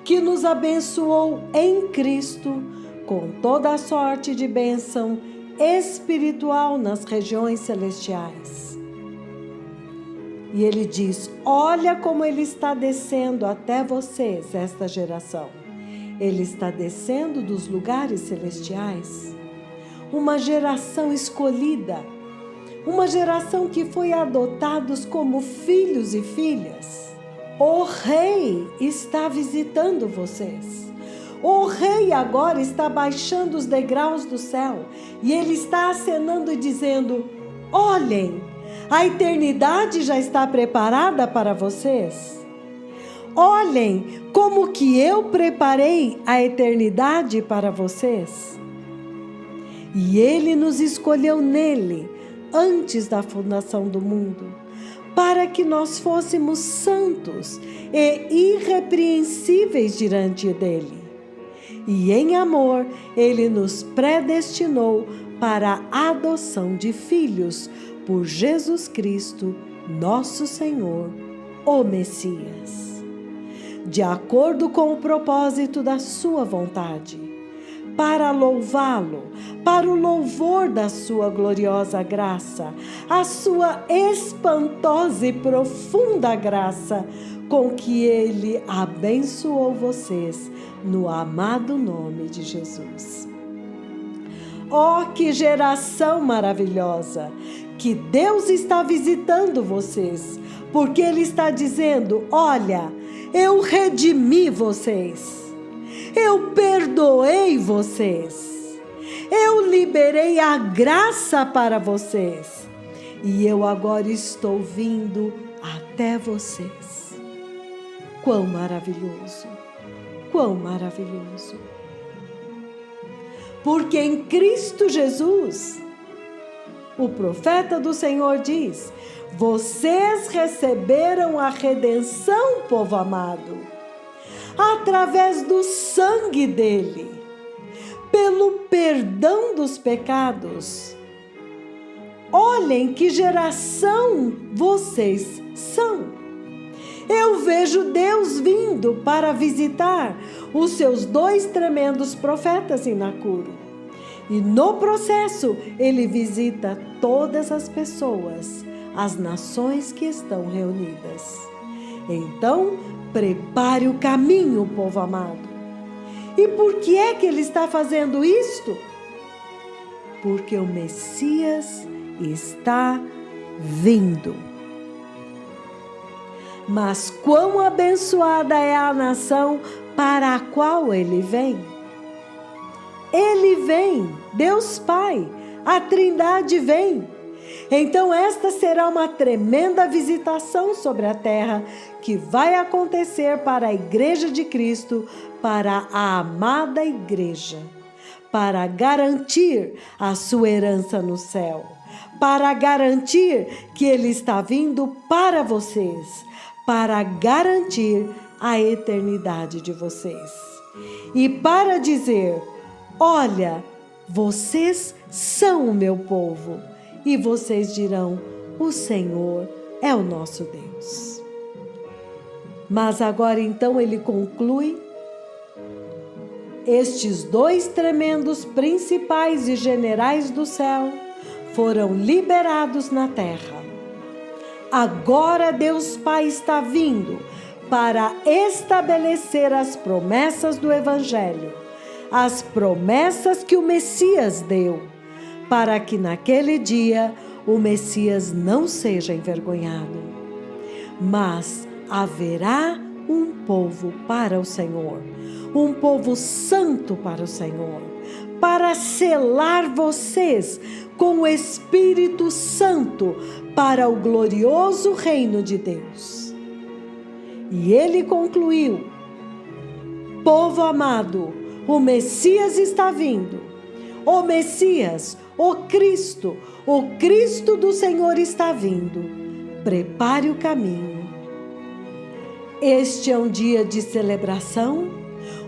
[SPEAKER 1] que nos abençoou em Cristo com toda a sorte de bênção espiritual nas regiões celestiais. E ele diz: olha como ele está descendo até vocês, esta geração. Ele está descendo dos lugares celestiais. Uma geração escolhida. Uma geração que foi adotados como filhos e filhas. O Rei está visitando vocês. O Rei agora está baixando os degraus do céu. E ele está acenando e dizendo: olhem, a eternidade já está preparada para vocês. Olhem como que eu preparei a eternidade para vocês. E ele nos escolheu nele, antes da fundação do mundo, para que nós fôssemos santos e irrepreensíveis diante dele. E em amor, ele nos predestinou para a adoção de filhos, por Jesus Cristo, nosso Senhor, o Messias, de acordo com o propósito da sua vontade, para louvá-lo, para o louvor da sua gloriosa graça, a sua espantosa e profunda graça, com que ele abençoou vocês no amado nome de Jesus. Oh, que geração maravilhosa! que Deus está visitando vocês, porque Ele está dizendo: olha, eu redimi vocês, eu perdoei vocês, eu liberei a graça para vocês e eu agora estou vindo até vocês. Quão maravilhoso, quão maravilhoso. Porque em Cristo Jesus, o profeta do Senhor diz: vocês receberam a redenção, povo amado, através do sangue dele, pelo perdão dos pecados. Olhem que geração vocês são. Eu vejo Deus vindo para visitar os seus 2 tremendos profetas em Nacuru. E no processo, ele visita todas as pessoas, as nações que estão reunidas. Então, prepare o caminho, povo amado. E por que é que ele está fazendo isto? Porque o Messias está vindo. Mas quão abençoada é a nação para a qual ele vem. Ele vem, Deus Pai, a Trindade vem. Então esta será uma tremenda visitação sobre a terra que vai acontecer para a Igreja de Cristo, para a amada Igreja, para garantir a sua herança no céu, para garantir que Ele está vindo para vocês, para garantir a eternidade de vocês. E para dizer: olha, vocês são o meu povo. E vocês dirão: o Senhor é o nosso Deus. Mas agora então ele conclui: estes 2 tremendos principais e generais do céu foram liberados na terra. Agora Deus Pai está vindo para estabelecer as promessas do Evangelho, as promessas que o Messias deu, para que naquele dia o Messias não seja envergonhado. Mas haverá um povo para o Senhor, um povo santo para o Senhor, para selar vocês com o Espírito Santo para o glorioso reino de Deus. E ele concluiu: povo amado, o Messias está vindo. O Messias, o Cristo do Senhor está vindo. Prepare o caminho. Este é um dia de celebração,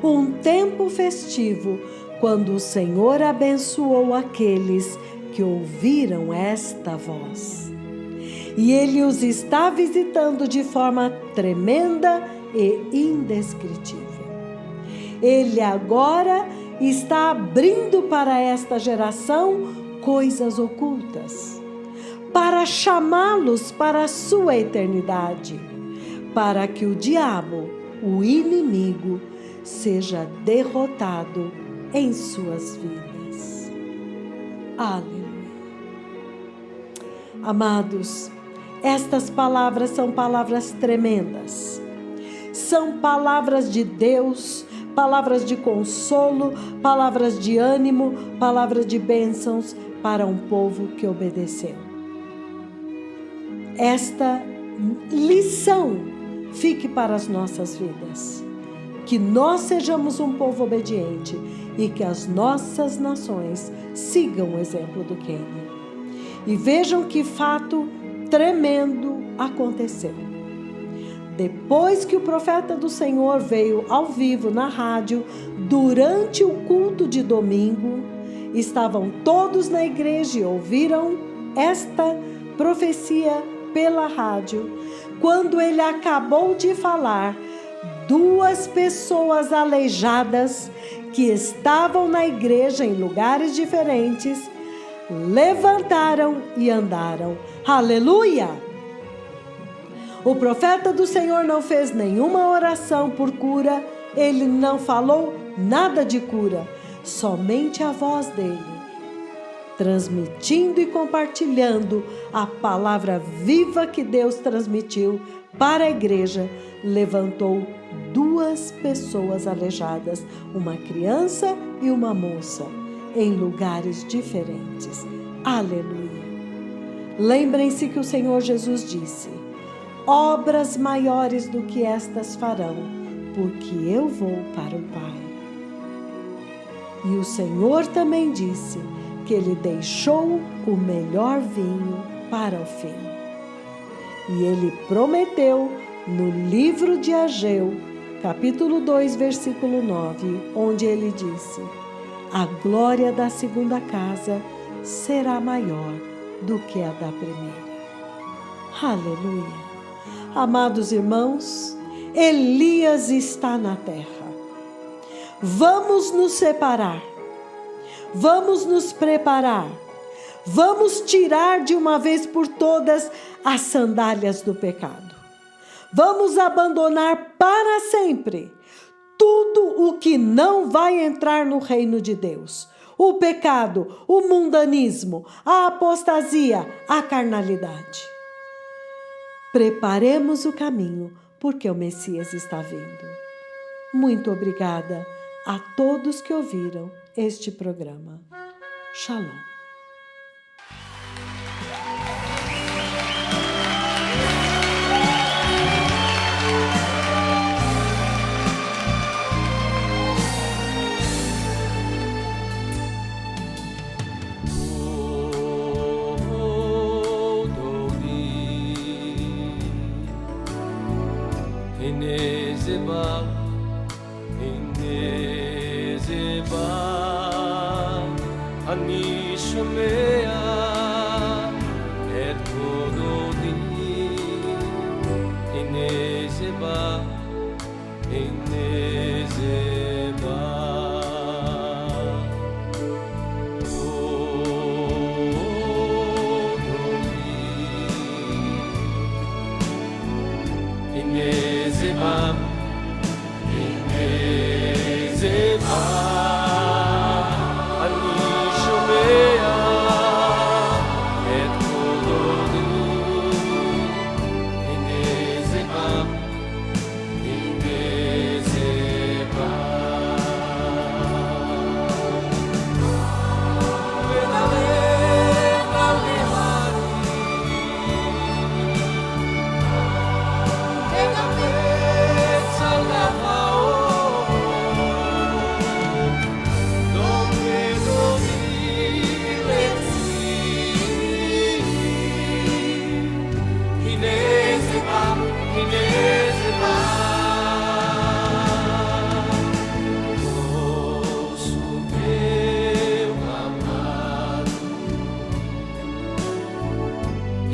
[SPEAKER 1] um tempo festivo, quando o Senhor abençoou aqueles que ouviram esta voz. E Ele os está visitando de forma tremenda e indescritível. Ele agora está abrindo para esta geração coisas ocultas, para chamá-los para a sua eternidade, para que o diabo, o inimigo, seja derrotado em suas vidas. Aleluia. Amados, estas palavras são palavras tremendas. São palavras de Deus, palavras de consolo, palavras de ânimo, palavras de bênçãos para um povo que obedeceu. Esta lição fique para as nossas vidas. Que nós sejamos um povo obediente e que as nossas nações sigam o exemplo do Quênia. E vejam que fato tremendo aconteceu. Depois que o profeta do Senhor veio ao vivo na rádio, durante o culto de domingo, estavam todos na igreja e ouviram esta profecia pela rádio. Quando ele acabou de falar, 2 pessoas aleijadas que estavam na igreja em lugares diferentes, levantaram e andaram. Aleluia! O profeta do Senhor não fez nenhuma oração por cura, ele não falou nada de cura, somente a voz dele transmitindo e compartilhando a palavra viva que Deus transmitiu para a igreja, levantou 2 pessoas aleijadas, uma criança e uma moça, em lugares diferentes. Aleluia! Lembrem-se que o Senhor Jesus disse: obras maiores do que estas farão, porque eu vou para o Pai. E o Senhor também disse que Ele deixou o melhor vinho para o fim. E Ele prometeu no livro de Ageu, capítulo 2, versículo 9, onde Ele disse: a glória da segunda casa será maior do que a da primeira. Aleluia! Amados irmãos, Elias está na terra. Vamos nos separar. Vamos nos preparar. Vamos tirar de uma vez por todas as sandálias do pecado. Vamos abandonar para sempre tudo o que não vai entrar no reino de Deus. O pecado, o mundanismo, a apostasia, a carnalidade. Preparemos o caminho, porque o Messias está vindo. Muito obrigada a todos que ouviram este programa. Shalom.
[SPEAKER 2] אני שומע את קולי, הנה זה בא, הנה זה בא. הנה זה בא, הנה זה בא.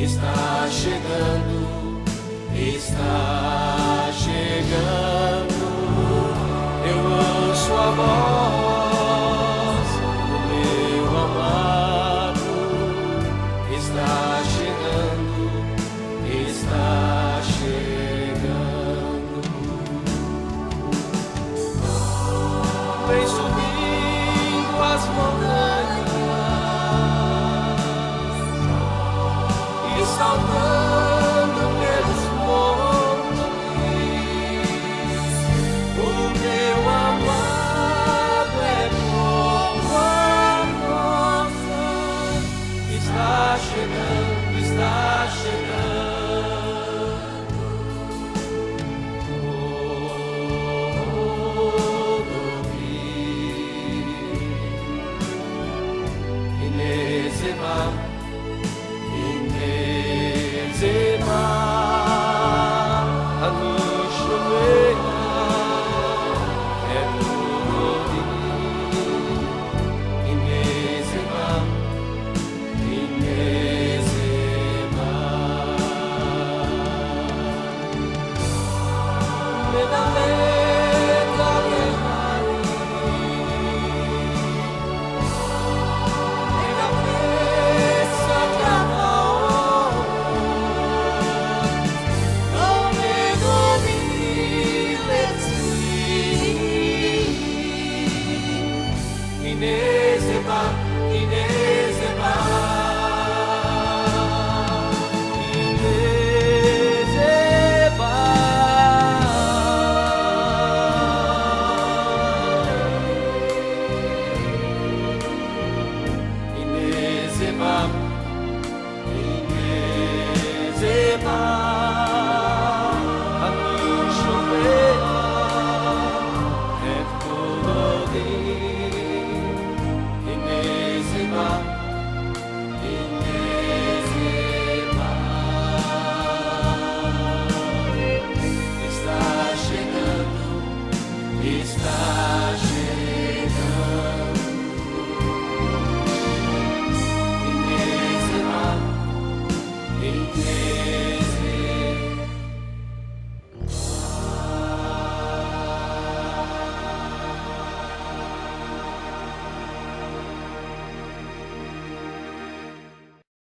[SPEAKER 2] Está chegando, está chegando. Eu ouço a voz do meu amado. Está chegando, está chegando. Vem subindo as montanhas e saltando pelos montes, o meu amado é como a rosa. Está chegando, está chegando. Todo dia, e nesse mar